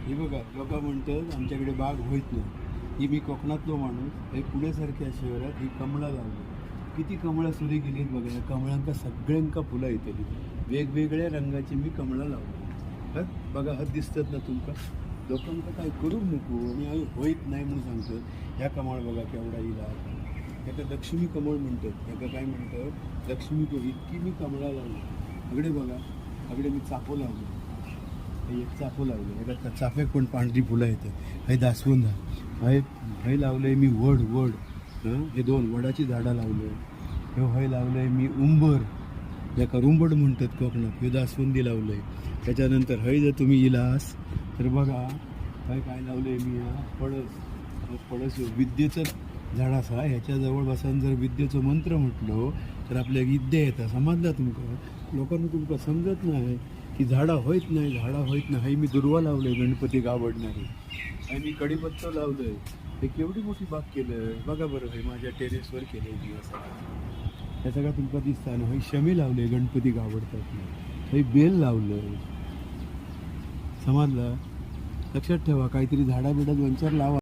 हे बघा लोक म्हणतात आमच्याकडे बाग होत नाही. ही मी कोकणातलो माणूस हे पुण्यासारख्या शहरात ही कमळं लावली. किती कमळं सुरी गेलीत बघा. या कमळांका सगळ्यांका फुलं येतली. वेगवेगळ्या रंगाची मी कमळं लावली. बघा हत दिसतात ना तुमका. लोकांका काय करूक नको आणि आई होईत नाही म्हणून सांगतात. ह्या कमळ बघा केवढा इला. याका लक्ष्मी कमळ म्हणतात. याका काय म्हणतात लक्ष्मी इतकी मी कमळा लावली. अगडे बघा अगडे मी चाफो लावलो. हे एक चाफो लावले. एका चाफ्याक पण पांढरी फुलं येतात. हे दासवंद हे लावलं आहे मी वड हे 2 वडाची झाडं लावलं. हे लावलं आहे मी उंबर याका रुंबड म्हणतात कोकणात. हे दासवंदी लावलं आहे. त्याच्यानंतर जर तुम्ही इलास तर बघा काय लावलं आहे मी पळस विद्येचं झाड असा. ह्याच्याजवळ बसून जर विद्येचं मंत्र म्हटलं तर आपल्या विद्या येतात. समजला तुमका. लोकांना तुमका समजत नाही की झाडं होत नाही. हे मी दुर्वा लावलं आहे गणपतीक आवडणारी. हे मी कडीपत्ता लावलं आहे. हे केवढी मोठी बाग केलं आहे बघा बरं. हे माझ्या टेरेसवर केलं आहे दिवस. हे सगळं तुमका दिसतं ना. हे शमी लावले गणपतीक आवडतात. हे बेल लावलं. समजलं. लक्षात ठेवा काहीतरी झाडा बिडा 2-4 लावा.